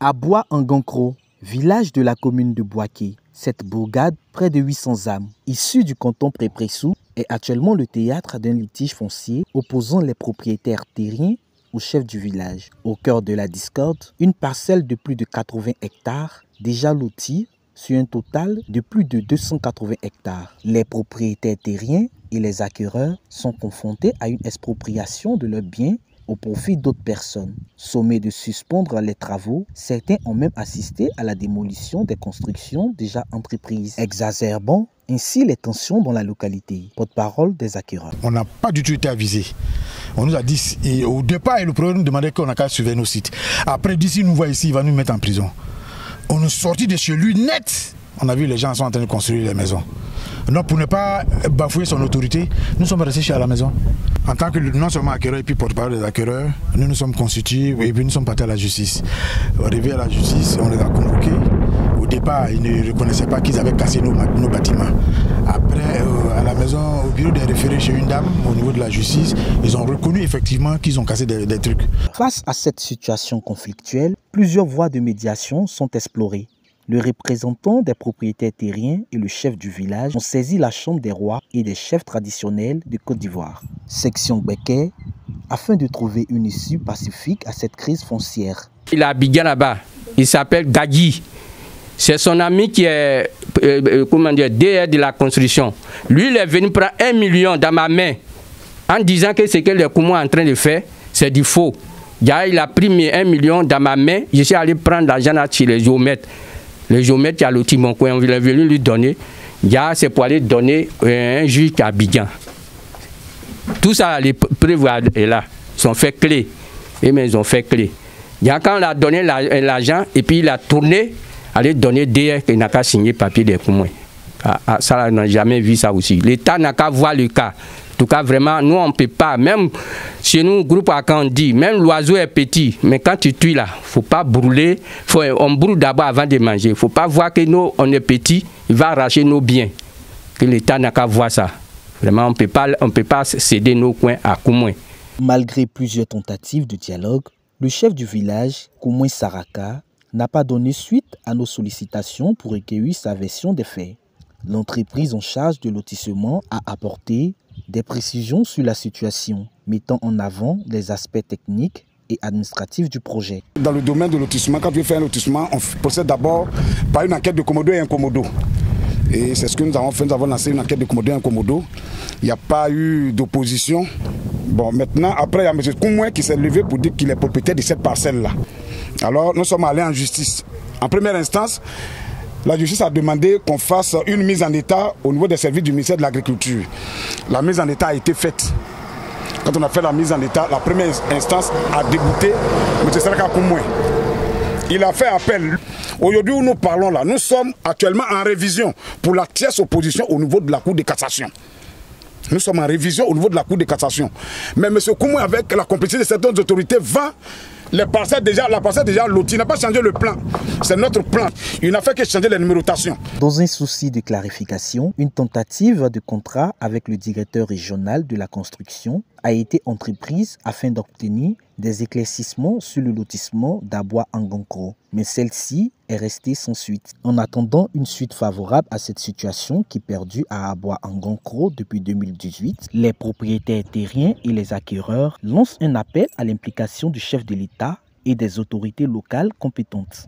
À Bois-en-Gancro, village de la commune de Boaké, cette bourgade, près de 800 âmes, issue du canton Pré-Pressou, est actuellement le théâtre d'un litige foncier opposant les propriétaires terriens au chef du village. Au cœur de la discorde, une parcelle de plus de 80 hectares, déjà lotie sur un total de plus de 280 hectares. Les propriétaires terriens et les acquéreurs sont confrontés à une expropriation de leurs biens au profit d'autres personnes. Sommés de suspendre les travaux, certains ont même assisté à la démolition des constructions déjà entreprises, exacerbant ainsi les tensions dans la localité. Porte-parole des acquéreurs. On n'a pas du tout été avisé. On nous a dit, et au départ, le problème nous demandait qu'on n'a qu'à surveiller nos sites. Après, d'ici, nous voit ici, il va nous mettre en prison. On est sorti de chez lui net. On a vu les gens sont en train de construire les maisons. Donc pour ne pas bafouer son autorité, nous sommes restés à la maison. En tant que non seulement acquéreur et puis porte-parole des acquéreurs, nous nous sommes constitués et puis nous sommes partis à la justice. Arrivés à la justice, on les a convoqués. Au départ, ils ne reconnaissaient pas qu'ils avaient cassé nos bâtiments. Après, à la maison, au bureau des référés chez une dame, au niveau de la justice, ils ont reconnu effectivement qu'ils ont cassé des trucs. Face à cette situation conflictuelle, plusieurs voies de médiation sont explorées. Le représentant des propriétaires terriens et le chef du village ont saisi la Chambre des rois et des chefs traditionnels de Côte d'Ivoire, section Béquet, afin de trouver une issue pacifique à cette crise foncière. Il a habité là-bas, il s'appelle Gagui. C'est son ami qui est DR de la construction. Lui, il est venu prendre 1 million dans ma main en disant que ce que le Koumoua est en train de faire, c'est du faux. Il a pris 1 million dans ma main, je suis allé prendre l'argent chez les géomètres. Le géomètre qui a loti mon coin, on est venu lui donner. C'est pour aller donner un juge à Abidjan. Tout ça, les preuves est là. Ils ont fait clé. Ils ont fait clé. Quand on a donné l'argent, et puis il a tourné, aller donner DR qui n'a qu'à signer papier des Koumoua. Ça, on n'a jamais vu ça aussi. L'État n'a qu'à voir le cas. En tout cas, vraiment, nous, on ne peut pas. Même chez nous, groupe Akandi, même l'oiseau est petit. Mais quand tu tues là, il ne faut pas brûler. On brûle d'abord avant de manger. Il ne faut pas voir que nous, on est petit, il va arracher nos biens. Que l'État n'a qu'à voir ça. Vraiment, on ne peut pas céder nos coins à Koumoua. Malgré plusieurs tentatives de dialogue, le chef du village, Koumoua Saraka, n'a pas donné suite à nos sollicitations pour recueillir sa version des faits. L'entreprise en charge de lotissement a apporté des précisions sur la situation, mettant en avant les aspects techniques et administratifs du projet. Dans le domaine de lotissement, quand tu fais un lotissement, on procède d'abord par une enquête de commodo et incommodo. Et c'est ce que nous avons fait, nous avons lancé une enquête de commodo et incommodo. Il n'y a pas eu d'opposition. Bon, maintenant, après, il y a M. Koumoua qui s'est levé pour dire qu'il est propriétaire de cette parcelle-là. Alors, nous sommes allés en justice. En première instance, la justice a demandé qu'on fasse une mise en état au niveau des services du ministère de l'Agriculture. La mise en état a été faite. Quand on a fait la mise en état, la première instance a débouté M. Saraka Koumoua. Il a fait appel. Aujourd'hui où nous parlons là, nous sommes actuellement en révision pour la tierce opposition au niveau de la Cour de cassation. Nous sommes en révision au niveau de la Cour de cassation. Mais M. Koumoua, avec la complicité de certaines autorités, va la parcelle déjà lotie. Il n'a pas changé le plan. C'est notre plan. Il n'a fait que changer les numérotations. Dans un souci de clarification, une tentative de contrat avec le directeur régional de la construction a été entreprise afin d'obtenir des éclaircissements sur le lotissement d'Abois-en-Gancro. Mais celle-ci est restée sans suite. En attendant une suite favorable à cette situation qui perdure à Abois-en-Gancro depuis 2018, les propriétaires terriens et les acquéreurs lancent un appel à l'implication du chef de l'État et des autorités locales compétentes.